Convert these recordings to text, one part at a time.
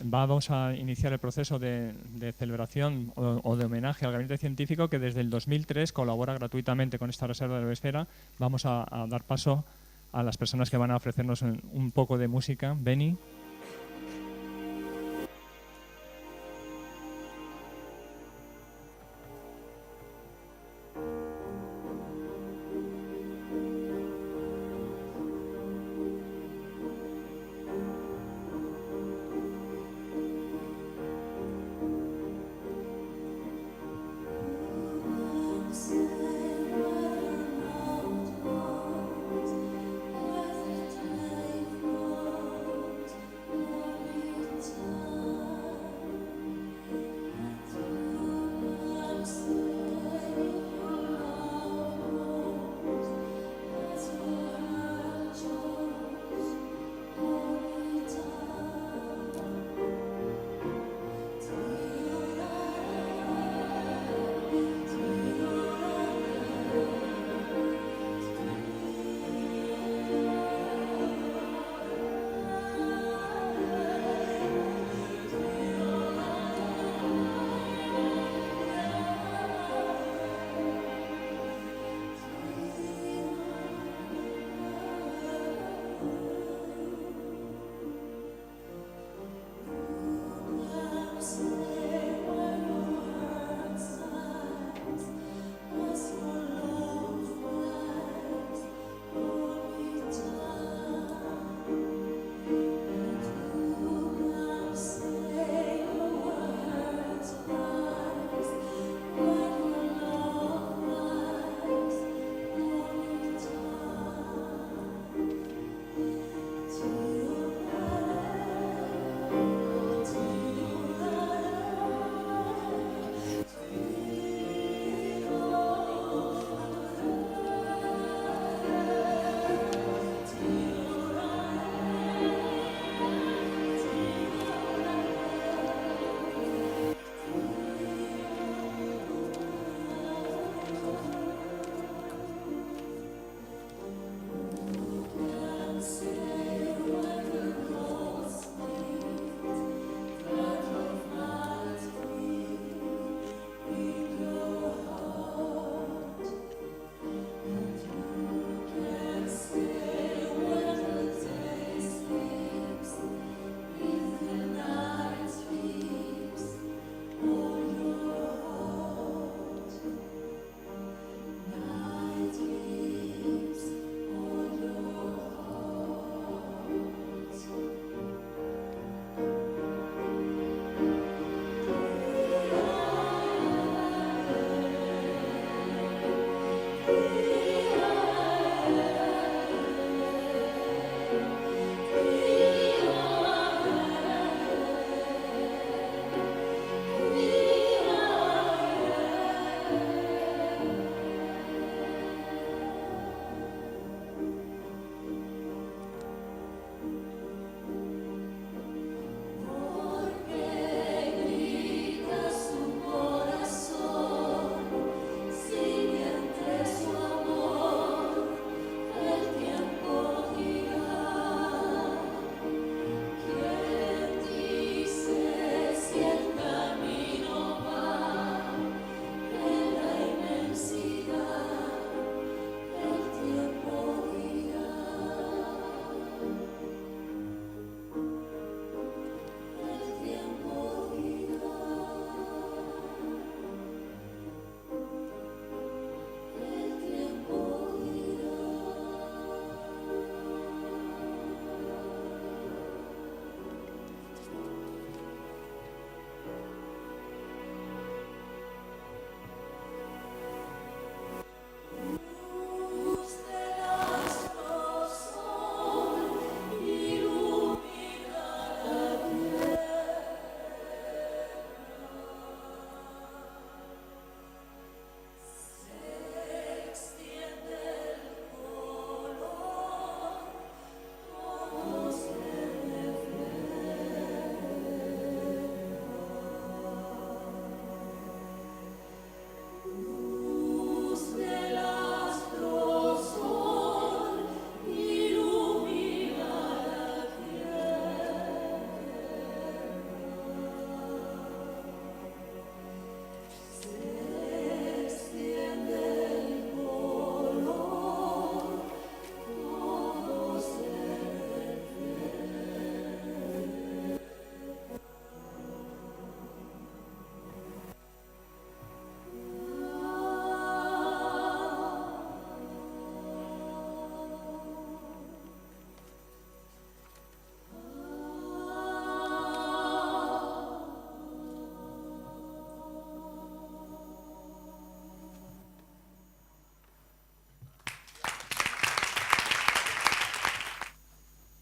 vamos a iniciar el proceso de celebración o de homenaje al Gabinete Científico, que desde el 2003 colabora gratuitamente con esta reserva de la biosfera. Vamos a dar paso a las personas que van a ofrecernos un poco de música. Beni.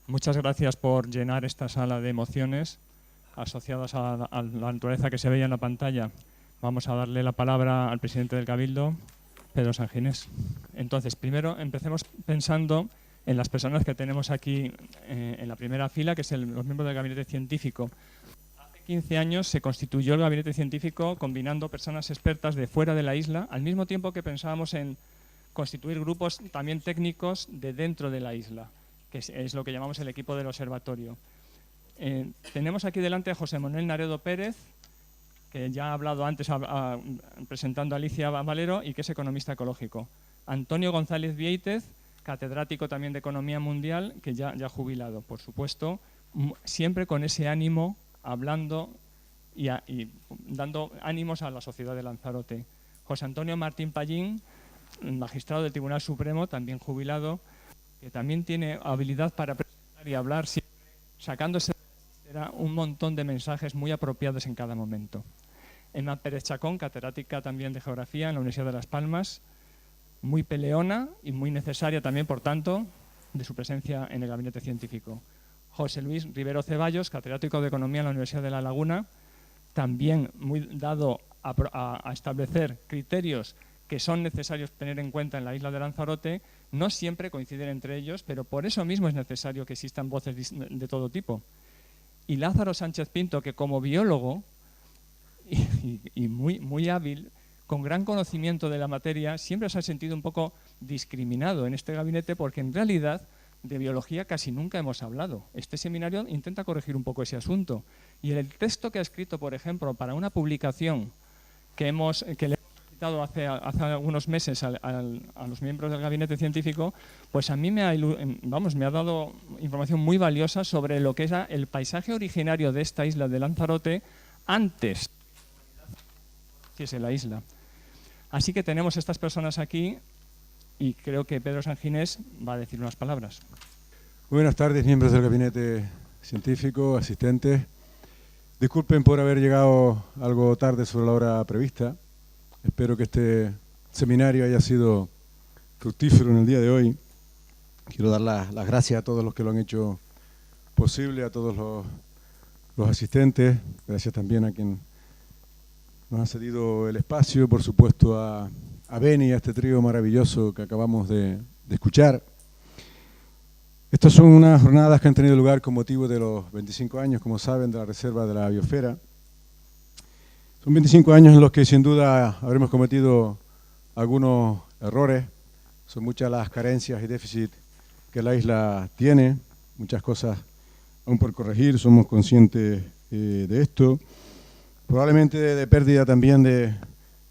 Muchas gracias por llenar esta sala de emociones asociadas a la naturaleza que se veía en la pantalla. Vamos a darle la palabra al presidente del Cabildo, Pedro Sanginés. Entonces, primero empecemos pensando en las personas que tenemos aquí en la primera fila, que son los miembros del gabinete científico. Hace 15 años se constituyó el gabinete científico combinando personas expertas de fuera de la isla, al mismo tiempo que pensábamos en constituir grupos también técnicos de dentro de la isla, que es lo que llamamos el equipo del observatorio. Tenemos aquí delante a José Manuel Naredo Pérez, que ya ha hablado antes presentando a Alicia Valero y que es economista ecológico. Antonio González Vieitez, catedrático también de Economía Mundial, que ya jubilado, por supuesto, siempre con ese ánimo, hablando y dando ánimos a la sociedad de Lanzarote. José Antonio Martín Pallín, magistrado del Tribunal Supremo, también jubilado, que también tiene habilidad para presentar y hablar, siempre sacándose un montón de mensajes muy apropiados en cada momento. Emma Pérez Chacón, catedrática también de Geografía en la Universidad de Las Palmas, muy peleona y muy necesaria también, por tanto, de su presencia en el gabinete científico. José Luis Rivero Ceballos, catedrático de Economía en la Universidad de La Laguna, también muy dado a establecer criterios que son necesarios tener en cuenta en la isla de Lanzarote. No siempre coinciden entre ellos, pero por eso mismo es necesario que existan voces de todo tipo. Y Lázaro Sánchez Pinto, que como biólogo y muy hábil, con gran conocimiento de la materia, siempre se ha sentido un poco discriminado en este gabinete, porque en realidad de biología casi nunca hemos hablado. Este seminario intenta corregir un poco ese asunto. Y el texto que ha escrito, por ejemplo, para una publicación que le hemos citado hace algunos meses a los miembros del gabinete científico, pues a mí me ha dado información muy valiosa sobre lo que era el paisaje originario de esta isla de Lanzarote antes que es la isla. Así que tenemos estas personas aquí y creo que Pedro Sanginés va a decir unas palabras. Buenas tardes, miembros del gabinete científico, asistentes. Disculpen por haber llegado algo tarde sobre la hora prevista. Espero que este seminario haya sido fructífero en el día de hoy. Quiero dar las gracias a todos los que lo han hecho posible, a todos los asistentes. Gracias también a quien nos ha cedido el espacio, por supuesto a Beni y a este trío maravilloso que acabamos de escuchar. Estas son unas jornadas que han tenido lugar con motivo de los 25 años, como saben, de la Reserva de la Biosfera. Son 25 años en los que sin duda habremos cometido algunos errores. Son muchas las carencias y déficits que la isla tiene, muchas cosas aún por corregir, somos conscientes de esto. Probablemente de pérdida también de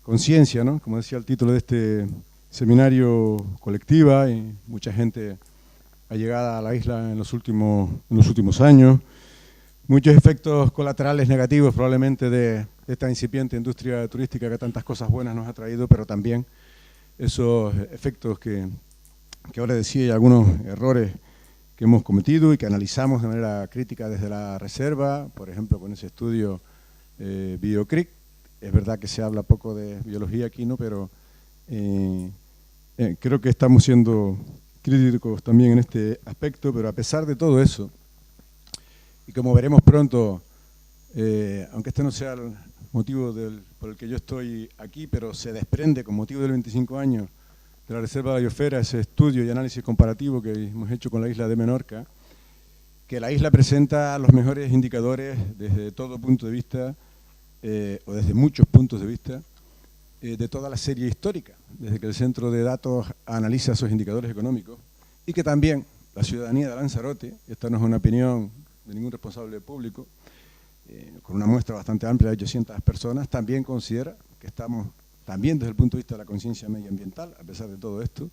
conciencia, ¿no? Como decía el título de este seminario, colectiva, y mucha gente ha llegado a la isla en los últimos años. Muchos efectos colaterales negativos probablemente de esta incipiente industria turística que tantas cosas buenas nos ha traído, pero también esos efectos que ahora decía y algunos errores que hemos cometido y que analizamos de manera crítica desde la Reserva, por ejemplo con ese estudio BioCric. Es verdad que se habla poco de biología aquí, ¿no? Pero creo que estamos siendo críticos también en este aspecto, pero a pesar de todo eso, y como veremos pronto, aunque este no sea el motivo por el que yo estoy aquí, pero se desprende con motivo del 25 años de la Reserva de la Biosfera, ese estudio y análisis comparativo que hemos hecho con la isla de Menorca, que la isla presenta los mejores indicadores desde todo punto de vista, o desde muchos puntos de vista, de toda la serie histórica, desde que el Centro de Datos analiza esos indicadores económicos, y que también la ciudadanía de Lanzarote, esta no es una opinión de ningún responsable público, con una muestra bastante amplia de 800 personas, también considera que estamos también desde el punto de vista de la conciencia medioambiental, a pesar de todo esto,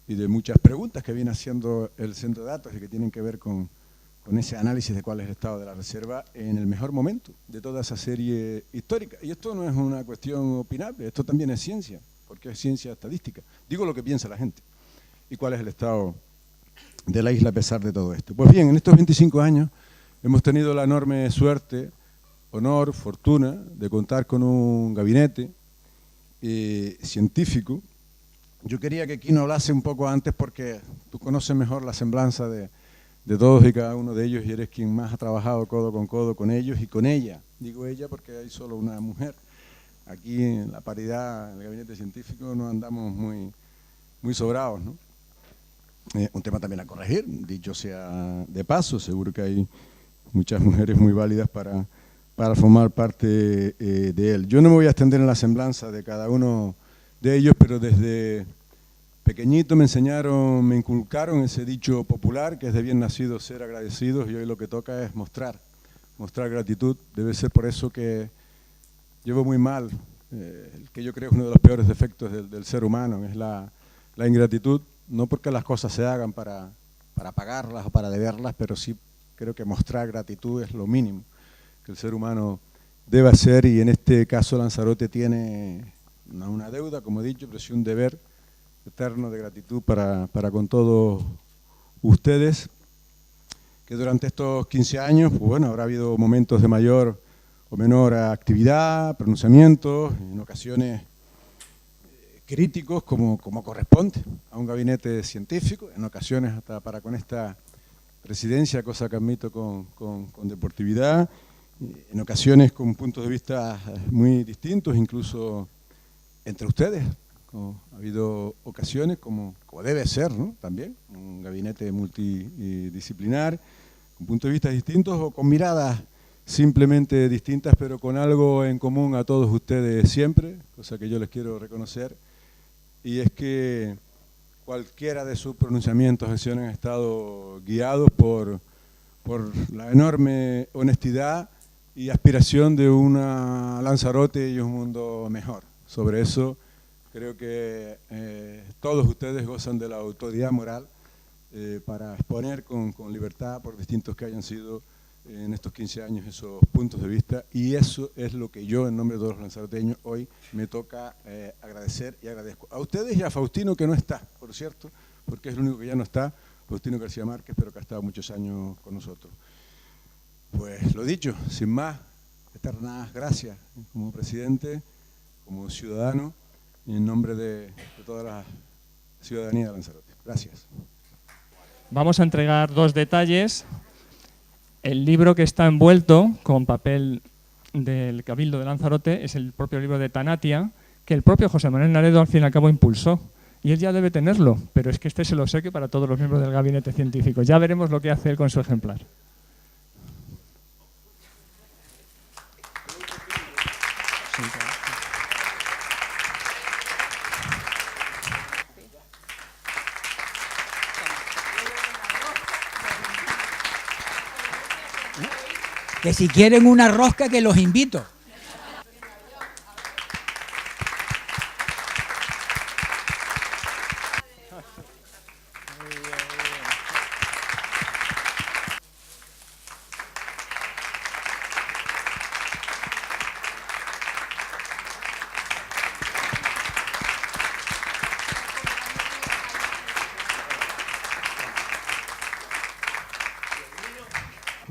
y de muchas preguntas que viene haciendo el Centro de Datos y que tienen que ver con ese análisis de cuál es el estado de la reserva en el mejor momento de toda esa serie histórica. Y esto no es una cuestión opinable, esto también es ciencia, porque es ciencia estadística. Digo lo que piensa la gente y cuál es el estado de la isla a pesar de todo esto. Pues bien, en estos 25 años hemos tenido la enorme suerte, honor, fortuna de contar con un gabinete científico. Yo quería que Kino hablase un poco antes porque tú conoces mejor la semblanza de de todos y cada uno de ellos, y eres quien más ha trabajado codo con ellos y con ella. Digo ella porque hay solo una mujer. Aquí en la paridad, en el gabinete científico, no andamos muy sobrados, ¿no? Un tema también a corregir, dicho sea de paso, seguro que hay muchas mujeres muy válidas para formar parte de él. Yo no me voy a extender en la semblanza de cada uno de ellos, pero desde pequeñito me inculcaron ese dicho popular, que es de bien nacidos ser agradecidos, y hoy lo que toca es mostrar gratitud. Debe ser por eso que llevo muy mal, el que yo creo es uno de los peores defectos del ser humano, es la ingratitud, no porque las cosas se hagan para pagarlas o para deberlas, pero sí creo que mostrar gratitud es lo mínimo que el ser humano debe hacer, y en este caso Lanzarote tiene una deuda, como he dicho, pero sí un deber eterno de gratitud para con todos ustedes, que durante estos 15 años, pues bueno, habrá habido momentos de mayor o menor actividad, pronunciamientos, en ocasiones críticos como corresponde a un gabinete científico, en ocasiones hasta para con esta presidencia, cosa que admito con deportividad, en ocasiones con puntos de vista muy distintos, incluso entre ustedes. Ha habido ocasiones, como debe ser, ¿no? También, un gabinete multidisciplinar, con puntos de vista distintos o con miradas simplemente distintas, pero con algo en común a todos ustedes siempre, cosa que yo les quiero reconocer, y es que cualquiera de sus pronunciamientos, acciones han estado guiados por la enorme honestidad y aspiración de una Lanzarote y un mundo mejor. Sobre eso creo que todos ustedes gozan de la autoridad moral para exponer con libertad, por distintos que hayan sido en estos 15 años, esos puntos de vista, y eso es lo que yo, en nombre de todos los lanzaroteños, hoy me toca agradecer, y agradezco a ustedes y a Faustino, que no está, por cierto, porque es el único que ya no está, Faustino García Márquez, pero que ha estado muchos años con nosotros. Pues lo dicho, sin más, eternas gracias como presidente, como ciudadano, y en nombre de toda la ciudadanía de Lanzarote. Gracias. Vamos a entregar dos detalles. El libro que está envuelto con papel del Cabildo de Lanzarote es el propio libro de Tanatia, que el propio José Manuel Naredo al fin y al cabo impulsó. Y él ya debe tenerlo, pero es que este se lo obsequio para todos los miembros del gabinete científico. Ya veremos lo que hace él con su ejemplar. Que si quieren una rosca, que los invito.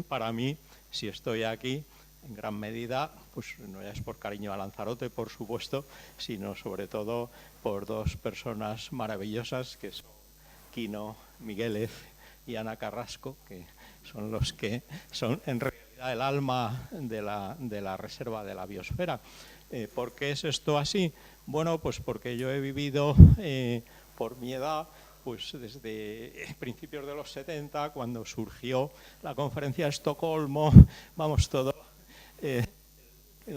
Para mí, si estoy aquí, en gran medida, pues no es por cariño a Lanzarote, por supuesto, sino sobre todo por dos personas maravillosas que son Quino Miguélez y Ana Carrasco, que son los que son en realidad el alma de la reserva de la biosfera. ¿Por qué es esto así? Bueno, pues porque yo he vivido por mi edad, pues desde principios de los 70, cuando surgió la conferencia de Estocolmo, vamos, todo el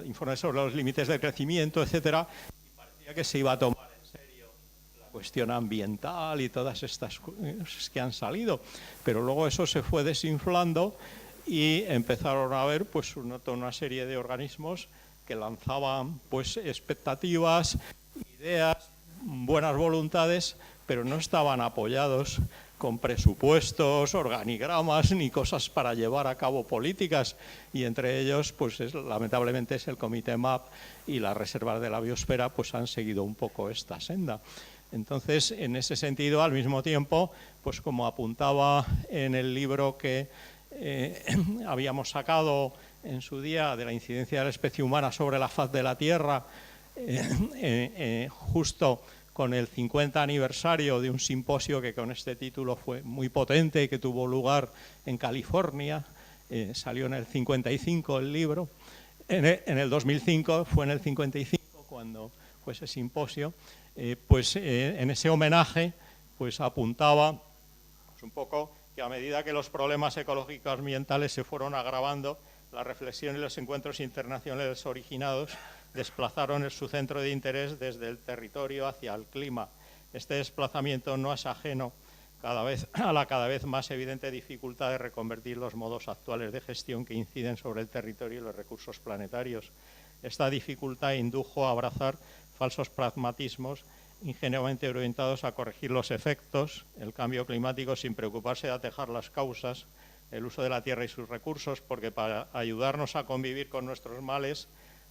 informe sobre los límites del crecimiento, etcétera, y parecía que se iba a tomar en serio la cuestión ambiental y todas estas cosas que han salido, pero luego eso se fue desinflando y empezaron a haber pues toda una serie de organismos que lanzaban pues expectativas, ideas, buenas voluntades, pero no estaban apoyados con presupuestos, organigramas ni cosas para llevar a cabo políticas, y entre ellos pues lamentablemente es el Comité MAP y las reservas de la biosfera pues han seguido un poco esta senda. Entonces, en ese sentido, al mismo tiempo, pues como apuntaba en el libro que habíamos sacado en su día de la incidencia de la especie humana sobre la faz de la Tierra, justo con el 50 aniversario de un simposio que con este título fue muy potente y que tuvo lugar en California. Salió en el 55 el libro. En el 2005, fue en el 55 cuando fue ese simposio, en ese homenaje pues apuntaba pues, un poco que a medida que los problemas ecológicos ambientales se fueron agravando, la reflexión y los encuentros internacionales originados desplazaron su centro de interés desde el territorio hacia el clima. Este desplazamiento no es ajeno a la cada vez más evidente dificultad de reconvertir los modos actuales de gestión que inciden sobre el territorio y los recursos planetarios. Esta dificultad indujo a abrazar falsos pragmatismos ingenuamente orientados a corregir los efectos, el cambio climático sin preocuparse de atajar las causas, el uso de la tierra y sus recursos, porque para ayudarnos a convivir con nuestros males,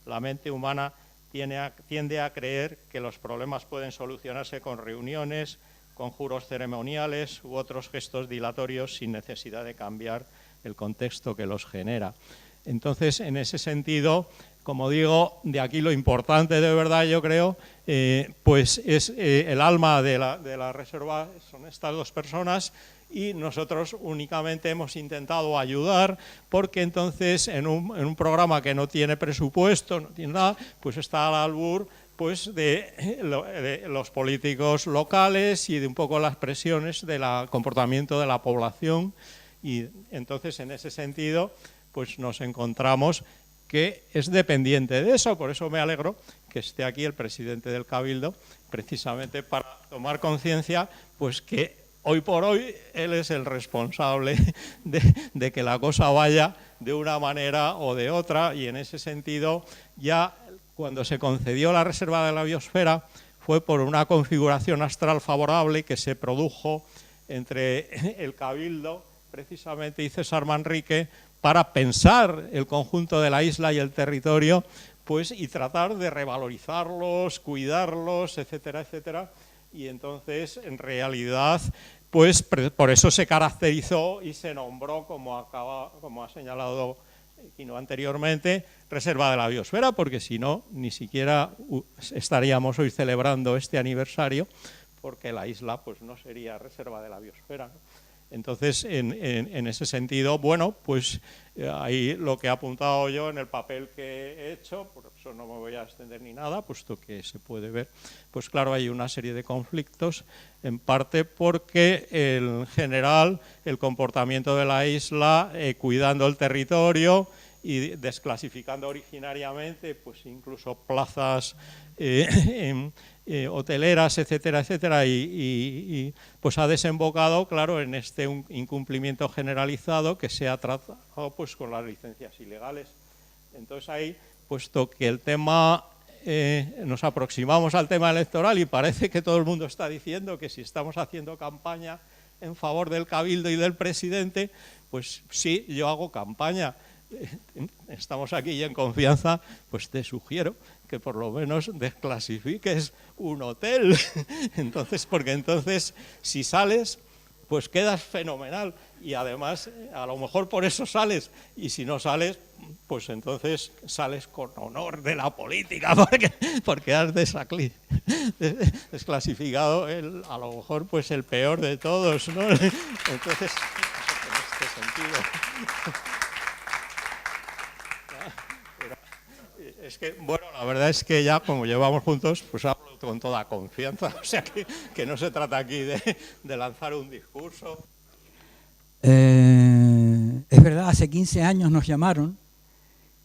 la mente humana tiende a creer que los problemas pueden solucionarse con reuniones, conjuros ceremoniales u otros gestos dilatorios sin necesidad de cambiar el contexto que los genera. Entonces, en ese sentido, como digo, de aquí lo importante de verdad, yo creo, pues es el alma de la reserva, son estas dos personas, y nosotros únicamente hemos intentado ayudar, porque entonces en un programa que no tiene presupuesto, no tiene nada, pues está al albur pues de los políticos locales y de un poco las presiones del comportamiento de la población, y entonces en ese sentido pues nos encontramos que es dependiente de eso. Por eso me alegro que esté aquí el presidente del Cabildo, precisamente para tomar conciencia pues que hoy por hoy él es el responsable de que la cosa vaya de una manera o de otra, y en ese sentido ya cuando se concedió la reserva de la biosfera fue por una configuración astral favorable que se produjo entre el Cabildo precisamente y César Manrique para pensar el conjunto de la isla y el territorio, pues, y tratar de revalorizarlos, cuidarlos, etcétera, etcétera. Y entonces, en realidad, pues por eso se caracterizó y se nombró, como ha señalado Quino anteriormente, reserva de la biosfera, porque si no, ni siquiera estaríamos hoy celebrando este aniversario, porque la isla pues no sería reserva de la biosfera, ¿no? Entonces, en ese sentido, bueno, pues ahí lo que he apuntado yo en el papel que he hecho, por eso no me voy a extender ni nada, puesto que se puede ver, pues claro, hay una serie de conflictos, en parte porque en general el comportamiento de la isla, cuidando el territorio y desclasificando originariamente, pues incluso plazas hoteleras, etcétera, etcétera, y pues ha desembocado, claro, en este incumplimiento generalizado que se ha tratado pues con las licencias ilegales. Entonces ahí, puesto que el tema, nos aproximamos al tema electoral y parece que todo el mundo está diciendo que si estamos haciendo campaña en favor del Cabildo y del presidente, pues sí, yo hago campaña. Estamos aquí y en confianza, pues te sugiero que por lo menos desclasifiques un hotel. Entonces, porque entonces si sales, pues quedas fenomenal, y además a lo mejor por eso sales, y si no sales, pues entonces sales con honor de la política, porque has desclasificado a lo mejor pues el peor de todos, ¿no? Entonces, en este sentido. Es que, bueno, la verdad es que ya como llevamos juntos, pues hablo con toda confianza, o sea que no se trata aquí de lanzar un discurso. Es verdad, hace 15 años nos llamaron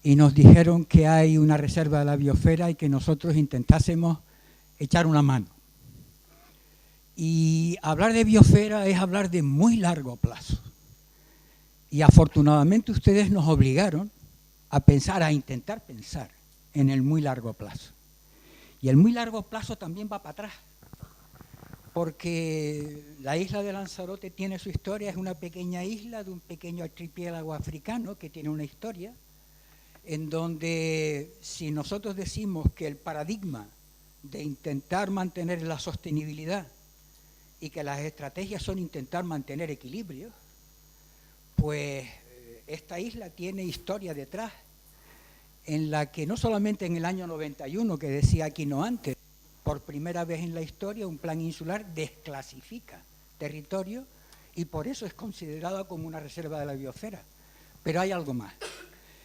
y nos dijeron que hay una reserva de la biosfera y que nosotros intentásemos echar una mano. Y hablar de biosfera es hablar de muy largo plazo. Y afortunadamente ustedes nos obligaron a pensar, a intentar pensar en el muy largo plazo. Y el muy largo plazo también va para atrás, porque la isla de Lanzarote tiene su historia, es una pequeña isla de un pequeño archipiélago africano que tiene una historia, en donde si nosotros decimos que el paradigma de intentar mantener la sostenibilidad y que las estrategias son intentar mantener equilibrio, pues esta isla tiene historia detrás, en la que no solamente en el año 91, que decía Quino antes, Por primera vez en la historia, un plan insular desclasifica territorio y por eso es considerada como una reserva de la biosfera. Pero hay algo más.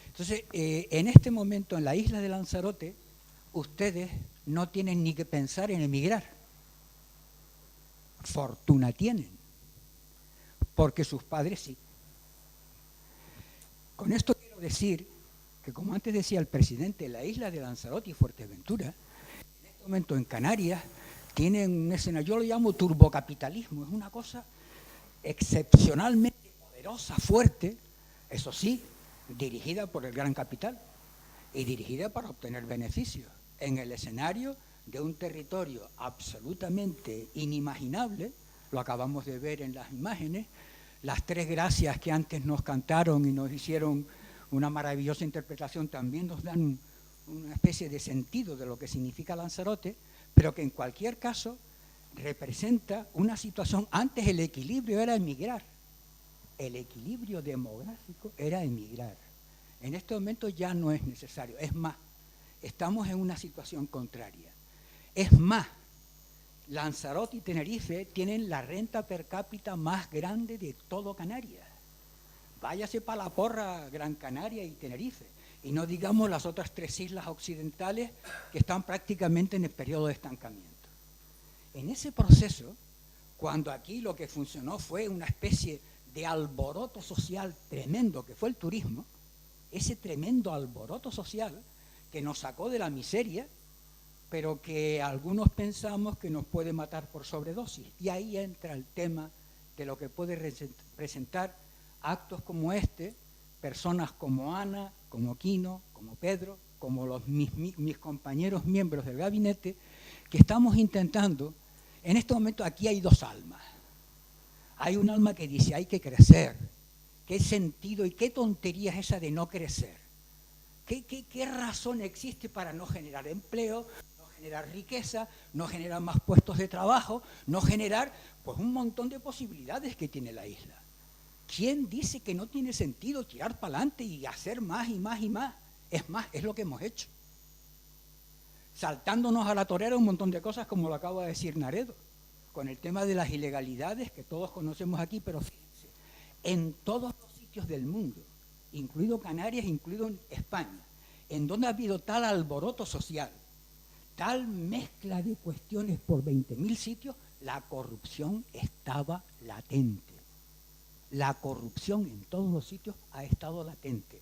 Entonces, en este momento, en la isla de Lanzarote, ustedes no tienen ni que pensar en emigrar. Fortuna tienen, porque sus padres sí. Con esto quiero decir que, como antes decía el presidente, la isla de Lanzarote y Fuerteventura, en este momento en Canarias, tienen un escenario, yo lo llamo turbocapitalismo, es una cosa excepcionalmente poderosa, fuerte, eso sí, dirigida por el gran capital y dirigida para obtener beneficios en el escenario de un territorio absolutamente inimaginable. Lo acabamos de ver en las imágenes, las tres gracias que antes nos cantaron y nos hicieron una maravillosa interpretación también nos dan una especie de sentido de lo que significa Lanzarote, pero que en cualquier caso representa una situación. Antes el equilibrio era emigrar, el equilibrio demográfico era emigrar. En este momento ya no es necesario, es más, estamos en una situación contraria. Es más, Lanzarote y Tenerife tienen la renta per cápita más grande de todo Canarias. Váyase para la porra Gran Canaria y Tenerife, y no digamos las otras tres islas occidentales que están prácticamente en el periodo de estancamiento. En ese proceso, cuando aquí lo que funcionó fue una especie de alboroto social tremendo que fue el turismo, ese tremendo alboroto social que nos sacó de la miseria, pero que algunos pensamos que nos puede matar por sobredosis. Y ahí entra el tema de lo que puede presentar actos como este, personas como Ana, como Quino, como Pedro, como mis compañeros miembros del gabinete, que estamos intentando. En este momento aquí hay dos almas. Hay un alma que dice hay que crecer. ¿Qué sentido y qué tontería es esa de no crecer? ¿Qué razón existe para no generar empleo, no generar riqueza, no generar más puestos de trabajo, no generar pues un montón de posibilidades que tiene la isla? ¿Quién dice que no tiene sentido tirar para adelante y hacer más y más y más? Es más, es lo que hemos hecho. Saltándonos a la torera un montón de cosas, como lo acaba de decir Naredo, con el tema de las ilegalidades que todos conocemos aquí, pero fíjense, en todos los sitios del mundo, incluido Canarias, incluido España, en donde ha habido tal alboroto social, tal mezcla de cuestiones por 20.000 sitios, la corrupción estaba latente. La corrupción en todos los sitios ha estado latente.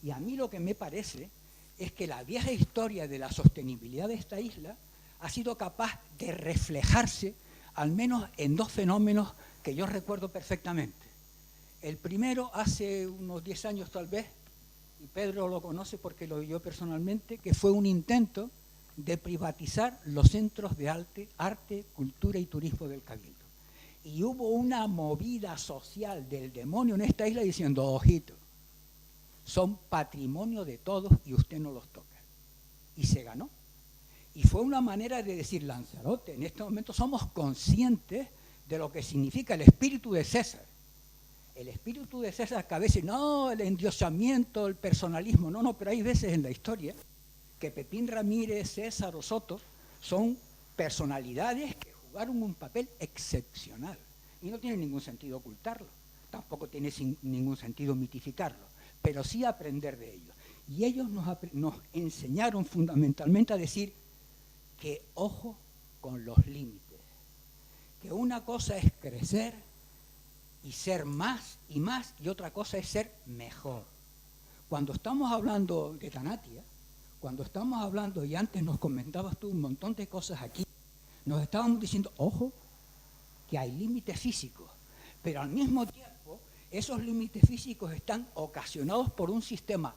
Y a mí lo que me parece es que la vieja historia de la sostenibilidad de esta isla ha sido capaz de reflejarse al menos en dos fenómenos que yo recuerdo perfectamente. El primero, hace unos 10 años tal vez, y Pedro lo conoce porque lo vivió personalmente, que fue un intento de privatizar los centros de arte, cultura y turismo del Cabildo. Y hubo una movida social del demonio en esta isla diciendo, ojito, son patrimonio de todos y usted no los toca. Y se ganó. Y fue una manera de decir, Lanzarote, en este momento somos conscientes de lo que significa el espíritu de César. El espíritu de César, que a veces, no, el endiosamiento, el personalismo, no, pero hay veces en la historia que Pepín Ramírez, César o Soto son personalidades que jugaron un papel excepcional. Y no tiene ningún sentido ocultarlo, tampoco tiene ningún sentido mitificarlo, pero sí aprender de ellos. Y ellos nos enseñaron fundamentalmente a decir que ojo con los límites, que una cosa es crecer y ser más, y otra cosa es ser mejor. Cuando estamos hablando de Tanatia, cuando estamos hablando, y antes nos comentabas tú un montón de cosas aquí, nos estábamos diciendo, ojo, que hay límites físicos, pero al mismo tiempo esos límites físicos están ocasionados por un sistema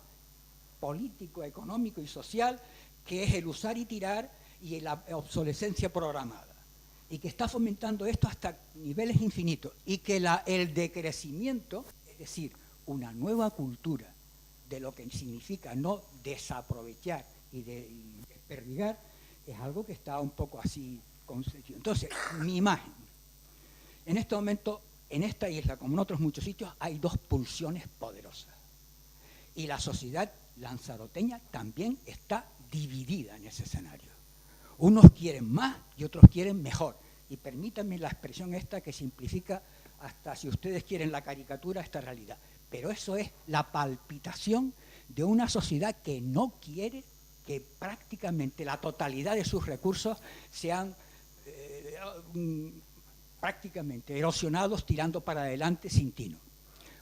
político, económico y social que es el usar y tirar y la obsolescencia programada, y que está fomentando esto hasta niveles infinitos, y que el decrecimiento, es decir, una nueva cultura de lo que significa no desaprovechar y desperdigar, es algo que está un poco así concebido. Entonces, mi imagen, en este momento, en esta isla, como en otros muchos sitios, hay dos pulsiones poderosas, y la sociedad lanzaroteña también está dividida en ese escenario. Unos quieren más y otros quieren mejor. Y permítanme la expresión esta que simplifica hasta, si ustedes quieren, la caricatura, esta realidad. Pero eso es la palpitación de una sociedad que no quiere que prácticamente la totalidad de sus recursos sean prácticamente erosionados, tirando para adelante sin tino.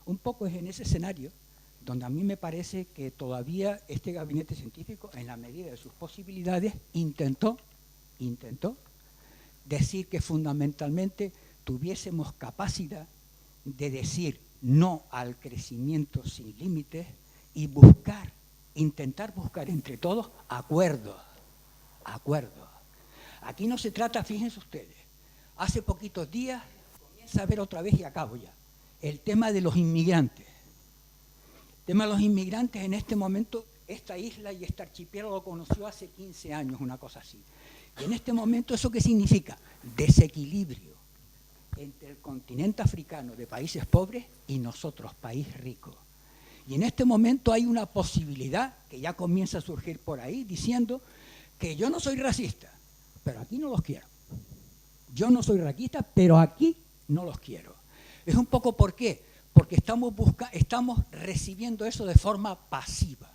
Un poco es en ese escenario donde a mí me parece que todavía este gabinete científico, en la medida de sus posibilidades, intentó decir que fundamentalmente tuviésemos capacidad de decir no al crecimiento sin límites y intentar buscar entre todos acuerdos. Aquí no se trata, fíjense ustedes, hace poquitos días comienza a ver otra vez, y acabo ya, el tema de los inmigrantes. El tema de los inmigrantes en este momento, esta isla y este archipiélago lo conoció hace 15 años, una cosa así. Y en este momento, ¿eso qué significa? Desequilibrio entre el continente africano de países pobres y nosotros, país rico. Y en este momento hay una posibilidad que ya comienza a surgir por ahí diciendo que yo no soy racista, pero aquí no los quiero. Yo no soy racista, pero aquí no los quiero. Es un poco ¿por qué? Porque estamos recibiendo eso de forma pasiva.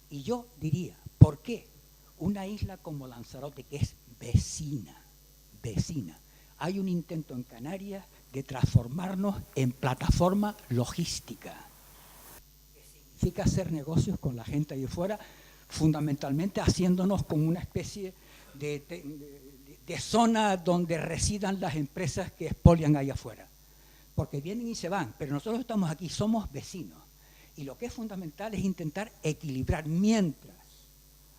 Y yo diría, ¿por qué? Una isla como Lanzarote, que es vecina, hay un intento en Canarias de transformarnos en plataforma logística, que significa hacer negocios con la gente ahí afuera, fundamentalmente haciéndonos como una especie de zona donde residan las empresas que expolian ahí afuera. Porque vienen y se van, pero nosotros estamos aquí, somos vecinos. Y lo que es fundamental es intentar equilibrar. Mientras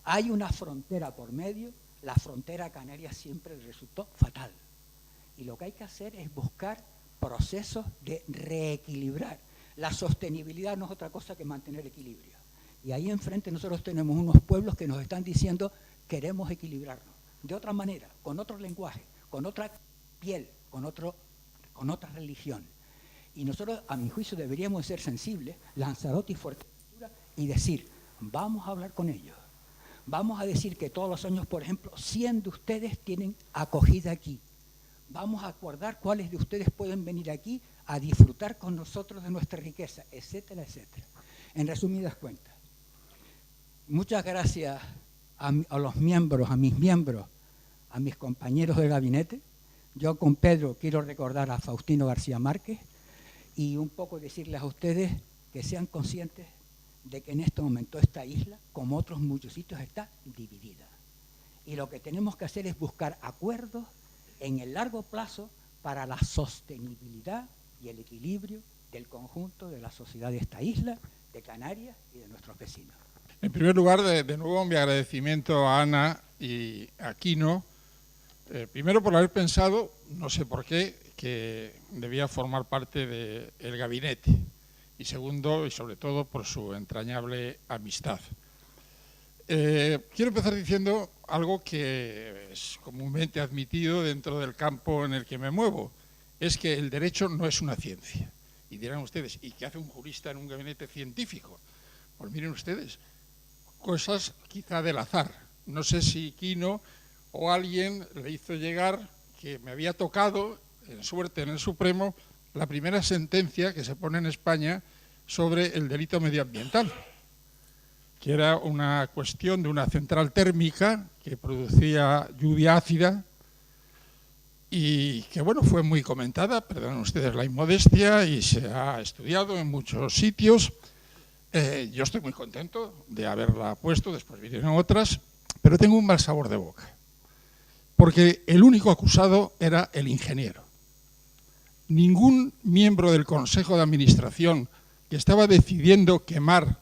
hay una frontera por medio, la frontera canaria siempre resultó fatal. Y lo que hay que hacer es buscar procesos de reequilibrar. La sostenibilidad no es otra cosa que mantener equilibrio. Y ahí enfrente nosotros tenemos unos pueblos que nos están diciendo queremos equilibrarnos. De otra manera, con otro lenguaje, con otra piel, con otra religión. Y nosotros, a mi juicio, deberíamos ser sensibles, Lanzarote y Fuerteventura, y decir, vamos a hablar con ellos. Vamos a decir que todos los años, por ejemplo, 100 de ustedes tienen acogida aquí. Vamos a acordar cuáles de ustedes pueden venir aquí a disfrutar con nosotros de nuestra riqueza, etcétera, etcétera. En resumidas cuentas, muchas gracias a los miembros, a mis miembros, a mis compañeros del gabinete. Yo con Pedro quiero recordar a Faustino García Márquez y un poco decirles a ustedes que sean conscientes de que en este momento esta isla, como otros muchos sitios, está dividida. Y lo que tenemos que hacer es buscar acuerdos en el largo plazo para la sostenibilidad y el equilibrio del conjunto de la sociedad de esta isla, de Canarias y de nuestros vecinos. En primer lugar, de nuevo, mi agradecimiento a Ana y a Quino, primero por haber pensado, no sé por qué, que debía formar parte del gabinete, y segundo, y sobre todo, por su entrañable amistad. Quiero empezar diciendo algo que es comúnmente admitido dentro del campo en el que me muevo, es que el derecho no es una ciencia. Y dirán ustedes, ¿y qué hace un jurista en un gabinete científico? Pues miren ustedes, cosas quizá del azar. No sé si Quino o alguien le hizo llegar que me había tocado, en suerte en el Supremo, la primera sentencia que se pone en España sobre el delito medioambiental, que era una cuestión de una central térmica que producía lluvia ácida y que, bueno, fue muy comentada, perdonen ustedes la inmodestia, y se ha estudiado en muchos sitios. Yo estoy muy contento de haberla puesto, después vinieron otras, pero tengo un mal sabor de boca, porque el único acusado era el ingeniero. Ningún miembro del Consejo de Administración que estaba decidiendo quemar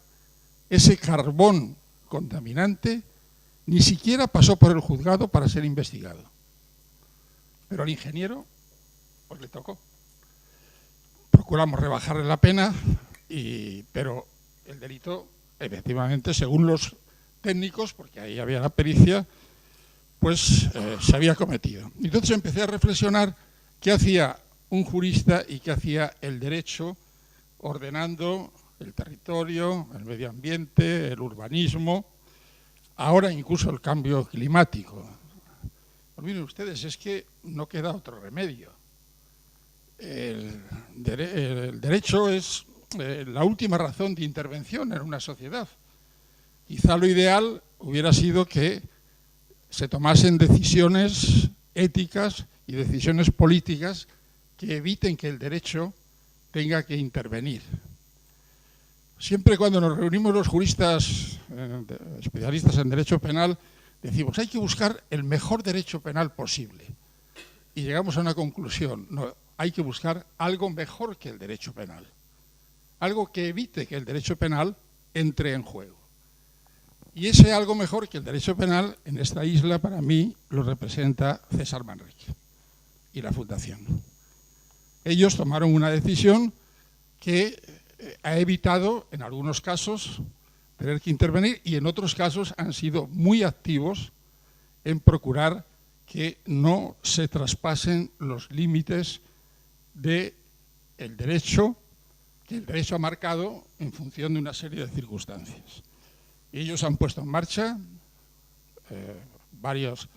ese carbón contaminante ni siquiera pasó por el juzgado para ser investigado. Pero al ingeniero, pues le tocó. Procuramos rebajarle la pena, pero el delito, efectivamente, según los técnicos, porque ahí había la pericia, pues se había cometido. Entonces empecé a reflexionar qué hacía un jurista y qué hacía el derecho ordenando el territorio, el medio ambiente, el urbanismo, ahora incluso el cambio climático. Pues miren ustedes, es que no queda otro remedio. El derecho es la última razón de intervención en una sociedad. Quizá lo ideal hubiera sido que se tomasen decisiones éticas y decisiones políticas que eviten que el derecho tenga que intervenir. Siempre cuando nos reunimos los juristas especialistas en derecho penal, decimos, hay que buscar el mejor derecho penal posible. Y llegamos a una conclusión, no, hay que buscar algo mejor que el derecho penal. Algo que evite que el derecho penal entre en juego. Y ese algo mejor que el derecho penal en esta isla, para mí, lo representa César Manrique y la Fundación. Ellos tomaron una decisión que ha evitado, en algunos casos, tener que intervenir y en otros casos han sido muy activos en procurar que no se traspasen los límites del derecho que el derecho ha marcado en función de una serie de circunstancias. Ellos han puesto en marcha varios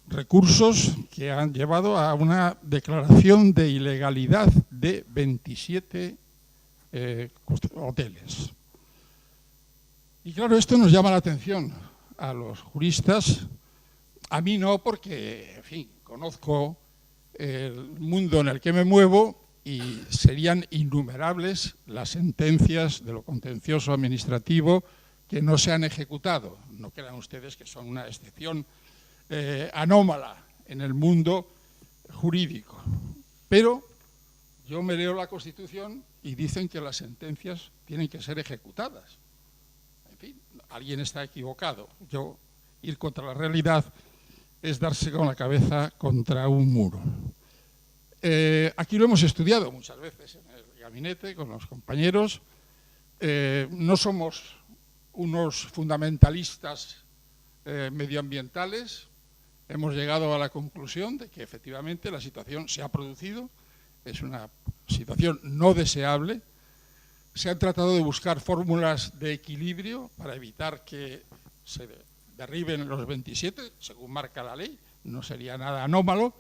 recursos que han llevado a una declaración de ilegalidad de 27 hoteles. Y claro, esto nos llama la atención a los juristas. A mí no, porque, en fin, conozco el mundo en el que me muevo y serían innumerables las sentencias de lo contencioso administrativo que no se han ejecutado. No crean ustedes que son una excepción anómala en el mundo jurídico. Pero yo me leo la Constitución y dicen que las sentencias tienen que ser ejecutadas. En fin, alguien está equivocado. Ir contra la realidad es darse con la cabeza contra un muro. Aquí lo hemos estudiado muchas veces en el gabinete con los compañeros. No somos unos fundamentalistas medioambientales. Hemos llegado a la conclusión de que efectivamente la situación se ha producido, es una situación no deseable. Se han tratado de buscar fórmulas de equilibrio para evitar que se derriben los 27, según marca la ley, no sería nada anómalo,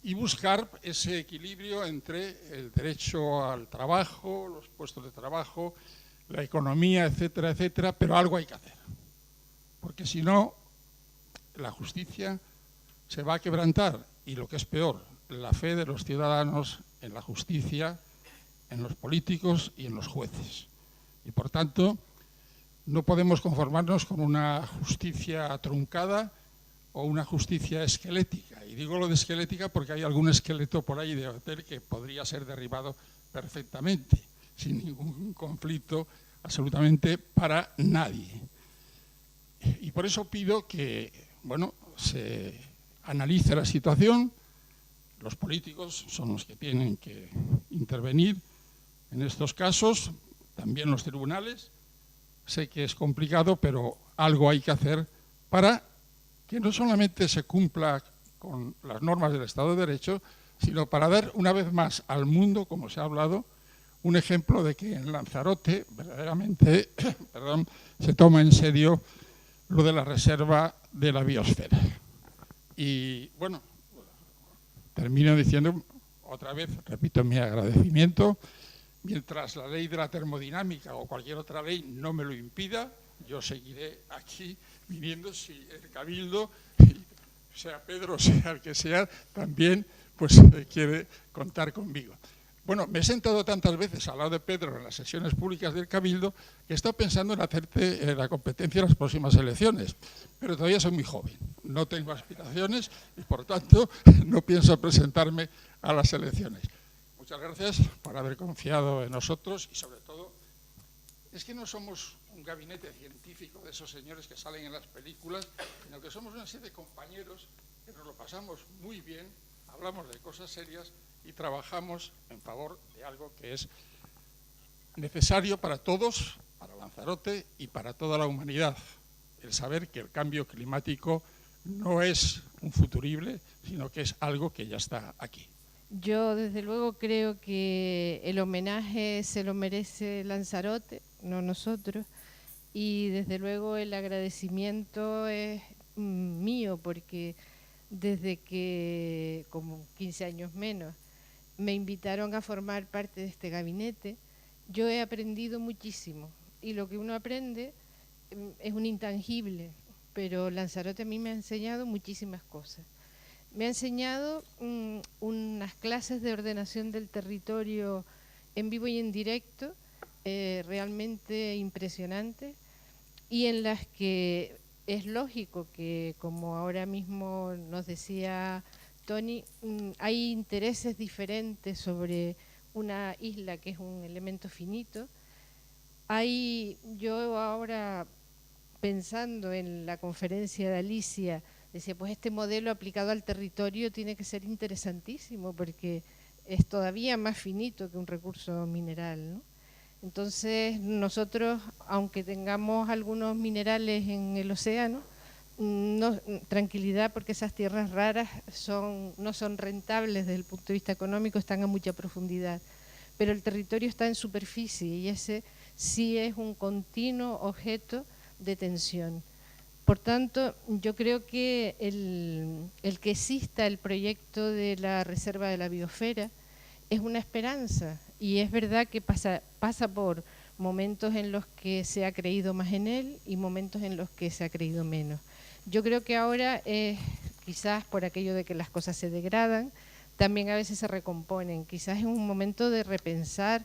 y buscar ese equilibrio entre el derecho al trabajo, los puestos de trabajo, la economía, etcétera, etcétera, pero algo hay que hacer. Porque si no, la justicia se va a quebrantar y, lo que es peor, la fe de los ciudadanos en la justicia, en los políticos y en los jueces. Y por tanto, no podemos conformarnos con una justicia truncada o una justicia esquelética. Y digo lo de esquelética porque hay algún esqueleto por ahí de hotel que podría ser derribado perfectamente, sin ningún conflicto absolutamente para nadie. Y por eso pido que, bueno, se analice la situación. Los políticos son los que tienen que intervenir en estos casos, también los tribunales. Sé que es complicado, pero algo hay que hacer para que no solamente se cumpla con las normas del Estado de Derecho, sino para dar una vez más al mundo, como se ha hablado, un ejemplo de que en Lanzarote verdaderamente se toma en serio lo de la reserva de la biosfera. Y bueno, termino diciendo otra vez, repito mi agradecimiento, mientras la ley de la termodinámica o cualquier otra ley no me lo impida, yo seguiré aquí viniendo si el Cabildo, sea Pedro, sea el que sea, también pues quiere contar conmigo. Bueno, me he sentado tantas veces al lado de Pedro en las sesiones públicas del Cabildo que he estado pensando en hacerte la competencia en las próximas elecciones, pero todavía soy muy joven, no tengo aspiraciones y por tanto no pienso presentarme a las elecciones. Muchas gracias por haber confiado en nosotros y sobre todo es que no somos un gabinete científico de esos señores que salen en las películas, sino que somos una serie de compañeros que nos lo pasamos muy bien, hablamos de cosas serias y trabajamos en favor de algo que es necesario para todos, para Lanzarote y para toda la humanidad. El saber que el cambio climático no es un futurible, sino que es algo que ya está aquí. Yo, desde luego, creo que el homenaje se lo merece Lanzarote, no nosotros, y desde luego el agradecimiento es mío, porque desde que, como 15 años menos, me invitaron a formar parte de este gabinete, yo he aprendido muchísimo. Y lo que uno aprende es un intangible, pero Lanzarote a mí me ha enseñado muchísimas cosas. Me ha enseñado unas clases de ordenación del territorio en vivo y en directo, realmente impresionantes, y en las que es lógico que, como ahora mismo nos decía Tony, hay intereses diferentes sobre una isla que es un elemento finito. Yo ahora, pensando en la conferencia de Alicia, decía, pues este modelo aplicado al territorio tiene que ser interesantísimo porque es todavía más finito que un recurso mineral, ¿no? Entonces nosotros, aunque tengamos algunos minerales en el océano, tranquilidad, porque esas tierras raras no son rentables desde el punto de vista económico, están a mucha profundidad. Pero el territorio está en superficie y ese sí es un continuo objeto de tensión. Por tanto, yo creo que el que exista el proyecto de la Reserva de la Biosfera es una esperanza, y es verdad que pasa por momentos en los que se ha creído más en él y momentos en los que se ha creído menos. Yo creo que ahora, quizás por aquello de que las cosas se degradan, también a veces se recomponen. Quizás es un momento de repensar,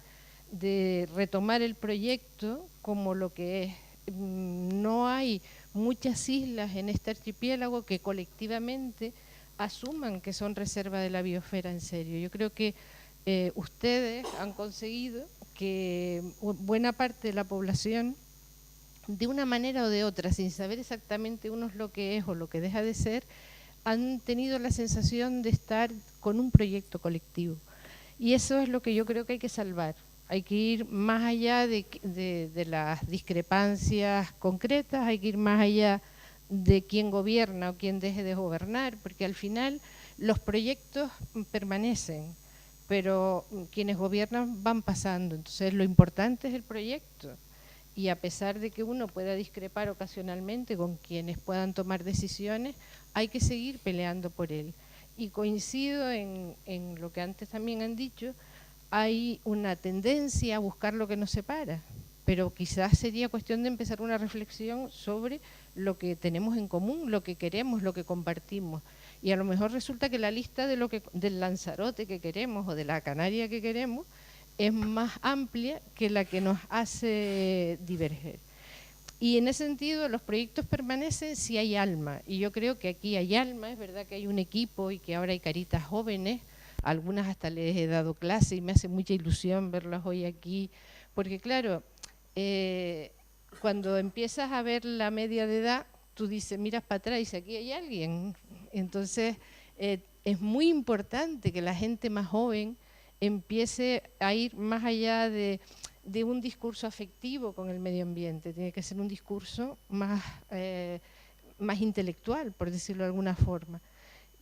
de retomar el proyecto como lo que es. No hay muchas islas en este archipiélago que colectivamente asuman que son reserva de la biosfera en serio. Yo creo que ustedes han conseguido que buena parte de la población, de una manera o de otra, sin saber exactamente uno lo que es o lo que deja de ser, han tenido la sensación de estar con un proyecto colectivo. Y eso es lo que yo creo que hay que salvar. Hay que ir más allá de las discrepancias concretas, hay que ir más allá de quién gobierna o quién deje de gobernar, porque al final los proyectos permanecen, pero quienes gobiernan van pasando. Entonces lo importante es el proyecto, y a pesar de que uno pueda discrepar ocasionalmente con quienes puedan tomar decisiones, hay que seguir peleando por él. Y coincido en lo que antes también han dicho, hay una tendencia a buscar lo que nos separa, pero quizás sería cuestión de empezar una reflexión sobre lo que tenemos en común, lo que queremos, lo que compartimos. Y a lo mejor resulta que la lista del Lanzarote que queremos o de la Canaria que queremos es más amplia que la que nos hace diverger. Y en ese sentido los proyectos permanecen si hay alma, y yo creo que aquí hay alma. Es verdad que hay un equipo y que ahora hay caritas jóvenes, algunas hasta les he dado clase y me hace mucha ilusión verlas hoy aquí, porque claro, cuando empiezas a ver la media de edad, tú dices, miras para atrás y dices, aquí hay alguien. Entonces es muy importante que la gente más joven empiece a ir más allá de un discurso afectivo con el medio ambiente. Tiene que ser un discurso más intelectual, por decirlo de alguna forma.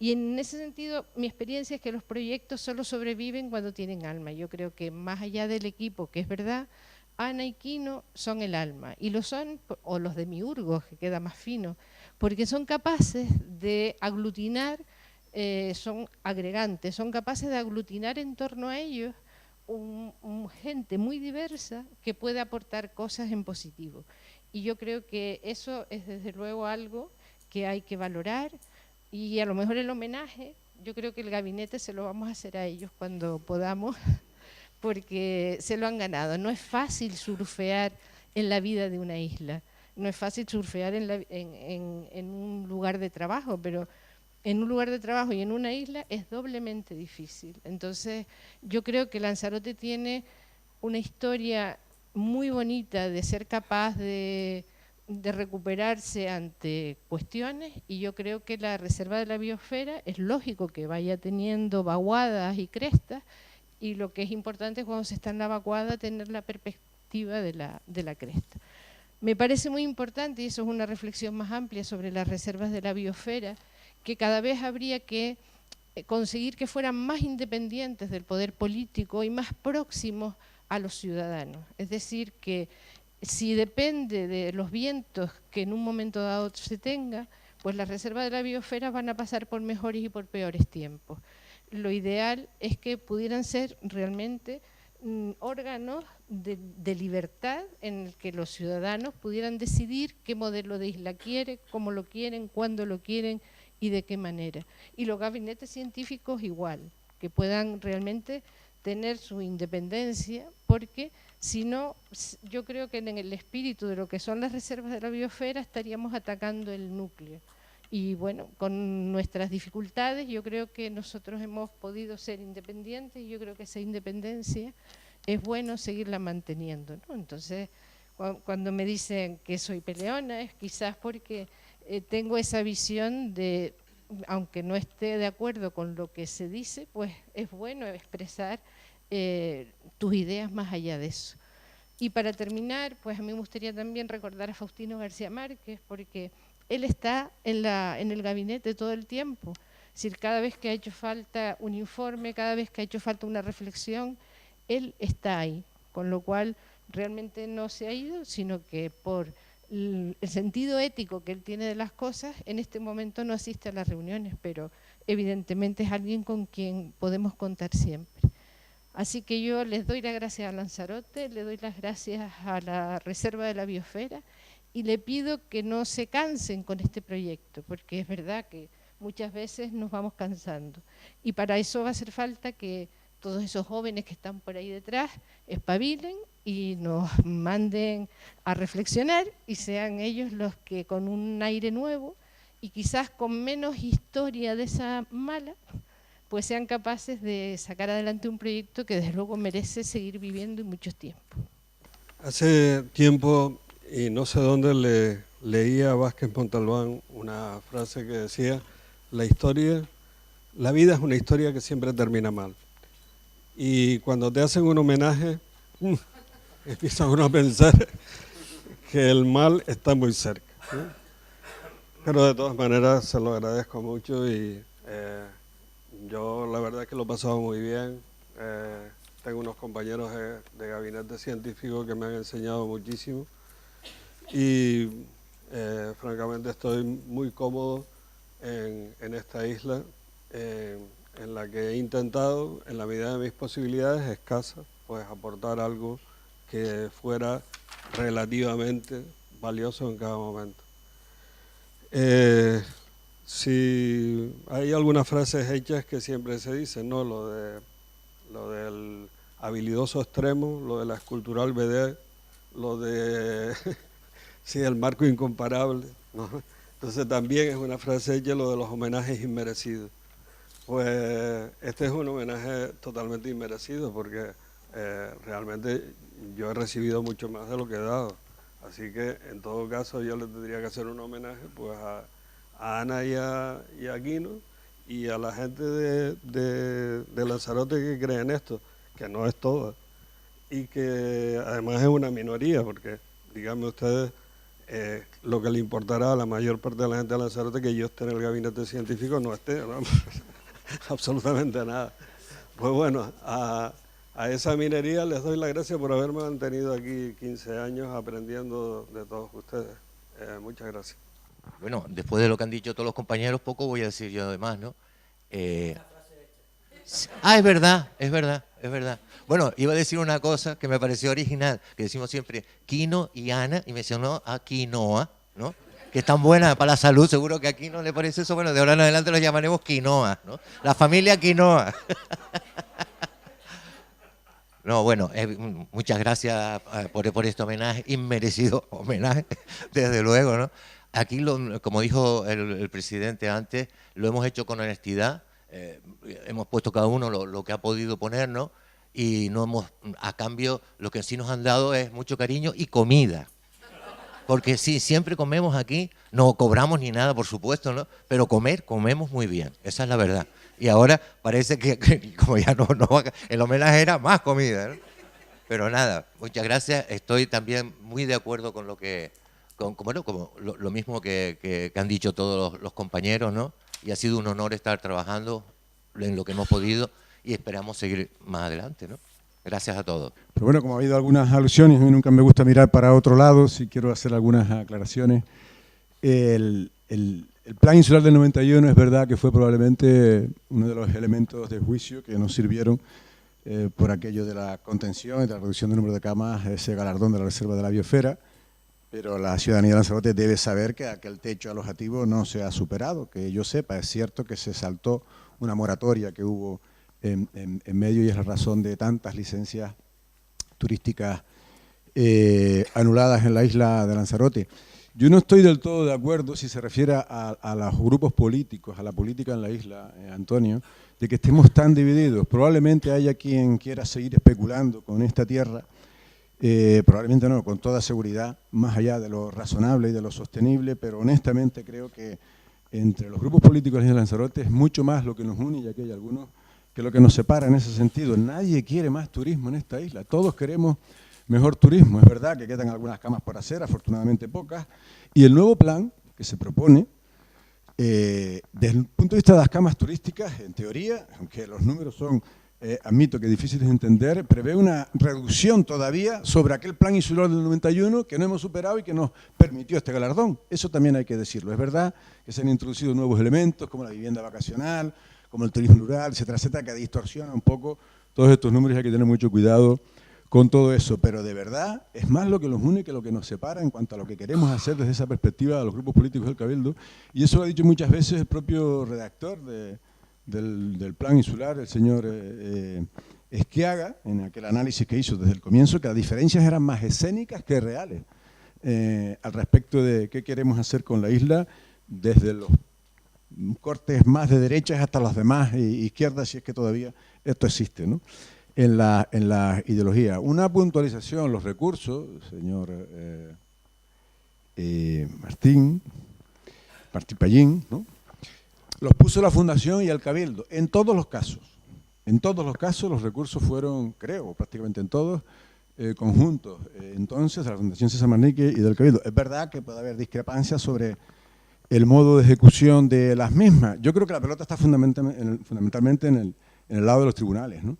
Y en ese sentido, mi experiencia es que los proyectos solo sobreviven cuando tienen alma. Yo creo que más allá del equipo, que es verdad, Ana y Quino son el alma. Y lo son, o los de Miurgos, que queda más fino, porque son capaces de aglutinar, son agregantes, son capaces de aglutinar en torno a ellos gente muy diversa que puede aportar cosas en positivo. Y yo creo que eso es desde luego algo que hay que valorar. Y a lo mejor el homenaje, yo creo que el gabinete se lo vamos a hacer a ellos cuando podamos, porque se lo han ganado. No es fácil surfear en la vida de una isla, no es fácil surfear en un lugar de trabajo, pero en un lugar de trabajo y en una isla es doblemente difícil. Entonces yo creo que Lanzarote tiene una historia muy bonita de ser capaz de recuperarse ante cuestiones, y yo creo que la Reserva de la Biosfera es lógico que vaya teniendo vaguadas y crestas, y lo que es importante es cuando se está en la vaguada tener la perspectiva de la cresta. Me parece muy importante, y eso es una reflexión más amplia sobre las reservas de la biosfera, que cada vez habría que conseguir que fueran más independientes del poder político y más próximos a los ciudadanos. Es decir, que si depende de los vientos que en un momento dado se tenga, pues las reservas de la biosfera van a pasar por mejores y por peores tiempos. Lo ideal es que pudieran ser realmente órganos de libertad en el que los ciudadanos pudieran decidir qué modelo de isla quieren, cómo lo quieren, cuándo lo quieren y de qué manera. Y los gabinetes científicos igual, que puedan realmente tener su independencia, porque si no, yo creo que en el espíritu de lo que son las reservas de la biosfera estaríamos atacando el núcleo. Y bueno, con nuestras dificultades yo creo que nosotros hemos podido ser independientes y yo creo que esa independencia es bueno seguirla manteniendo, ¿no? Entonces, cuando me dicen que soy peleona es quizás porque tengo esa visión de, aunque no esté de acuerdo con lo que se dice, pues es bueno expresar tus ideas más allá de eso. Y para terminar, pues a mí me gustaría también recordar a Faustino García Márquez, porque él está en el gabinete todo el tiempo. Es decir, cada vez que ha hecho falta un informe, cada vez que ha hecho falta una reflexión, él está ahí. Con lo cual, realmente no se ha ido, sino que por el sentido ético que él tiene de las cosas, en este momento no asiste a las reuniones, pero evidentemente es alguien con quien podemos contar siempre. Así que yo les doy las gracias a Lanzarote, le doy las gracias a la Reserva de la Biosfera, y le pido que no se cansen con este proyecto, porque es verdad que muchas veces nos vamos cansando. Y para eso va a hacer falta que todos esos jóvenes que están por ahí detrás espabilen y nos manden a reflexionar y sean ellos los que con un aire nuevo y quizás con menos historia de esa mala, pues sean capaces de sacar adelante un proyecto que desde luego merece seguir viviendo en mucho tiempo. Hace tiempo, y no sé dónde, leía a Vázquez Montalbán una frase que decía: la vida es una historia que siempre termina mal. Y cuando te hacen un homenaje, empieza uno a pensar que el mal está muy cerca, ¿sí? Pero de todas maneras se lo agradezco mucho y yo la verdad es que lo he pasado muy bien. Tengo unos compañeros de gabinete científico que me han enseñado muchísimo. Y francamente estoy muy cómodo en esta isla, en la que he intentado, en la medida de mis posibilidades escasas, pues aportar algo que fuera relativamente valioso en cada momento. Si hay algunas frases hechas que siempre se dicen, ¿no? Lo del habilidoso extremo, lo de la escultural vedette, lo de sí, el marco incomparable, ¿no? Entonces también es una frase hecha lo de los homenajes inmerecidos. Pues este es un homenaje totalmente inmerecido porque realmente yo he recibido mucho más de lo que he dado. Así que en todo caso yo le tendría que hacer un homenaje pues a Ana y a Aquino y a la gente de Lanzarote que cree en esto, que no es toda, y que además es una minoría, porque díganme ustedes lo que le importará a la mayor parte de la gente de Lanzarote que yo esté en el gabinete científico, no esté, ¿no? Absolutamente nada. Pues bueno, a esa minoría les doy las gracias por haberme mantenido aquí 15 años aprendiendo de todos ustedes. Muchas gracias. Bueno, después de lo que han dicho todos los compañeros, poco voy a decir yo además, ¿no? Es verdad, es verdad, es verdad. Bueno, iba a decir una cosa que me pareció original, que decimos siempre Quino y Ana, y mencionó a quinoa, ¿no? Que es tan buena para la salud, seguro que a Quino le parece eso. Bueno, de ahora en adelante los llamaremos quinoa, ¿no? La familia quinoa. No, bueno, muchas gracias por este homenaje, inmerecido homenaje, desde luego, ¿no? Aquí, como dijo el presidente antes, lo hemos hecho con honestidad, hemos puesto cada uno lo que ha podido poner, ¿no? Y no hemos, a cambio, lo que sí nos han dado es mucho cariño y comida. Porque sí, siempre comemos aquí, no cobramos ni nada, por supuesto, ¿no? Pero comemos muy bien, esa es la verdad. Y ahora parece que como ya no el homenaje era más comida, ¿no? Pero nada, muchas gracias. Estoy también muy de acuerdo con lo que, como lo mismo que han dicho todos los compañeros, ¿no? Y ha sido un honor estar trabajando en lo que hemos podido y esperamos seguir más adelante, ¿no? Gracias a todos. Pero bueno, como ha habido algunas alusiones, a mí nunca me gusta mirar para otro lado, si quiero hacer algunas aclaraciones. El El plan insular del 91 es verdad que fue probablemente uno de los elementos de juicio que nos sirvieron por aquello de la contención y de la reducción del número de camas, ese galardón de la Reserva de la Biosfera, pero la ciudadanía de Lanzarote debe saber que aquel techo alojativo no se ha superado, que yo sepa. Es cierto que se saltó una moratoria que hubo en medio y es la razón de tantas licencias turísticas anuladas en la isla de Lanzarote. Yo no estoy del todo de acuerdo, si se refiere a los grupos políticos, a la política en la isla, Antonio, de que estemos tan divididos. Probablemente haya quien quiera seguir especulando con esta tierra, probablemente no, con toda seguridad, más allá de lo razonable y de lo sostenible, pero honestamente creo que entre los grupos políticos de Lanzarote es mucho más lo que nos une, y aquí hay algunos, que lo que nos separa en ese sentido. Nadie quiere más turismo en esta isla, todos queremos mejor turismo. Es verdad que quedan algunas camas por hacer, afortunadamente pocas, y el nuevo plan que se propone, desde el punto de vista de las camas turísticas, en teoría, aunque los números son, admito que difíciles de entender, prevé una reducción todavía sobre aquel plan insular del 91 que no hemos superado y que nos permitió este galardón. Eso también hay que decirlo. Es verdad que se han introducido nuevos elementos como la vivienda vacacional, como el turismo rural, etcétera, etcétera, que distorsiona un poco todos estos números y hay que tener mucho cuidado con todo eso, pero de verdad es más lo que nos une que lo que nos separa en cuanto a lo que queremos hacer desde esa perspectiva de los grupos políticos del Cabildo, y eso lo ha dicho muchas veces el propio redactor del plan insular, el señor Esquiaga, en aquel análisis que hizo desde el comienzo, que las diferencias eran más escénicas que reales al respecto de qué queremos hacer con la isla, desde los cortes más de derechas hasta las demás izquierdas, si es que todavía esto existe, ¿no? En la ideología. Una puntualización, los recursos, señor Martín Pallín, ¿no? Los puso la Fundación y el Cabildo, en todos los casos. En todos los casos los recursos fueron, creo, prácticamente en todos, conjuntos. Entonces, de la Fundación César Manrique y del Cabildo. Es verdad que puede haber discrepancias sobre el modo de ejecución de las mismas. Yo creo que la pelota está fundamentalmente en el lado de los tribunales, ¿no?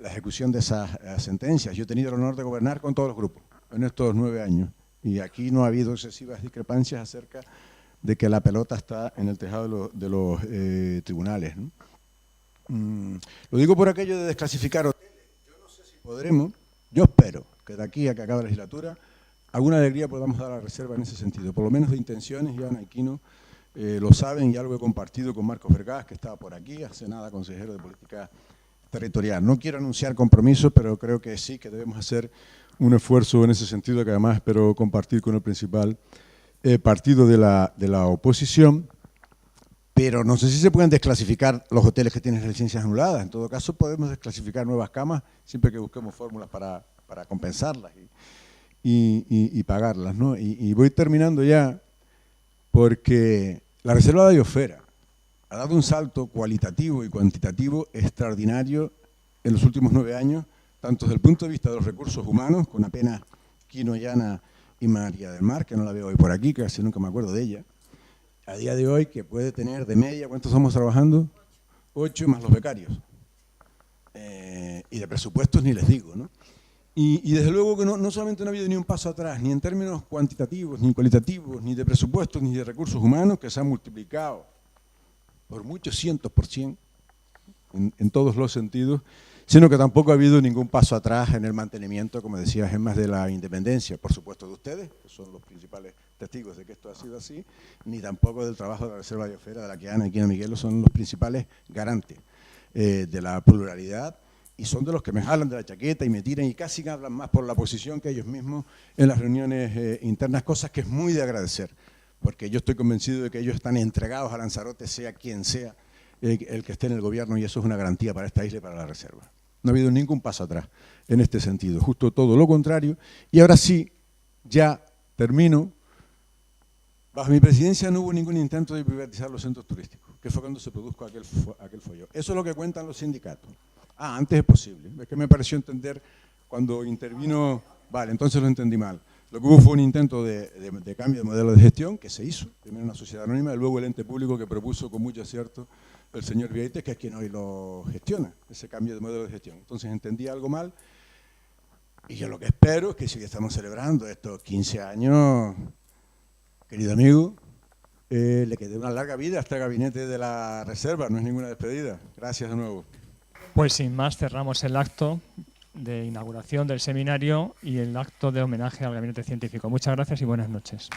La ejecución de esas sentencias. Yo he tenido el honor de gobernar con todos los grupos en estos 9 años y aquí no ha habido excesivas discrepancias acerca de que la pelota está en el tejado de los tribunales, ¿no? Lo digo por aquello de desclasificar hoteles. Yo no sé si podremos, yo espero que de aquí a que acabe la legislatura alguna alegría podamos dar a la Reserva en ese sentido, por lo menos de intenciones. Ya Naiquino lo saben, ya lo he compartido con Marcos Vergás, que estaba por aquí, hace nada consejero de política territorial. No quiero anunciar compromisos, pero creo que sí, que debemos hacer un esfuerzo en ese sentido, que además espero compartir con el principal partido de la oposición, pero no sé si se pueden desclasificar los hoteles que tienen licencias anuladas. En todo caso, podemos desclasificar nuevas camas siempre que busquemos fórmulas para compensarlas y pagarlas, ¿no? Y voy terminando ya, porque la Reserva de la Biosfera ha dado un salto cualitativo y cuantitativo extraordinario en los últimos 9 años, tanto desde el punto de vista de los recursos humanos, con apenas Quino Llana y María del Mar, que no la veo hoy por aquí, que casi nunca me acuerdo de ella, a día de hoy, que puede tener de media, ¿cuántos estamos trabajando? 8 más los becarios. Y de presupuestos ni les digo, ¿no? Y desde luego que no solamente no ha habido ni un paso atrás, ni en términos cuantitativos, ni cualitativos, ni de presupuestos, ni de recursos humanos, que se han multiplicado por muchos cientos % en todos los sentidos, sino que tampoco ha habido ningún paso atrás en el mantenimiento, como decía Gemmas, de la independencia, por supuesto de ustedes, que son los principales testigos de que esto ha sido así, ni tampoco del trabajo de la Reserva de Biosfera, de la que Ana y Quino Miguelo son los principales garantes de la pluralidad, y son de los que me jalan de la chaqueta y me tiran y casi hablan más por la oposición que ellos mismos en las reuniones internas, cosas que es muy de agradecer, porque yo estoy convencido de que ellos están entregados a Lanzarote, sea quien sea el que esté en el gobierno, y eso es una garantía para esta isla y para la Reserva. No ha habido ningún paso atrás en este sentido, justo todo lo contrario. Y ahora sí, ya termino. Bajo mi presidencia no hubo ningún intento de privatizar los centros turísticos, que fue cuando se produjo aquel follón. Eso es lo que cuentan los sindicatos. Antes es posible. Es que me pareció entender cuando intervino, vale, entonces lo entendí mal. Lo que hubo fue un intento de cambio de modelo de gestión que se hizo, primero una sociedad anónima y luego el ente público que propuso con mucho acierto el señor Vieites, que es quien hoy lo gestiona, ese cambio de modelo de gestión. Entonces entendí algo mal y yo lo que espero es que si estamos celebrando estos 15 años, querido amigo, le quede una larga vida a este gabinete de la reserva, no es ninguna despedida. Gracias de nuevo. Pues sin más cerramos el acto de inauguración del seminario y el acto de homenaje al Gabinete Científico. Muchas gracias y buenas noches.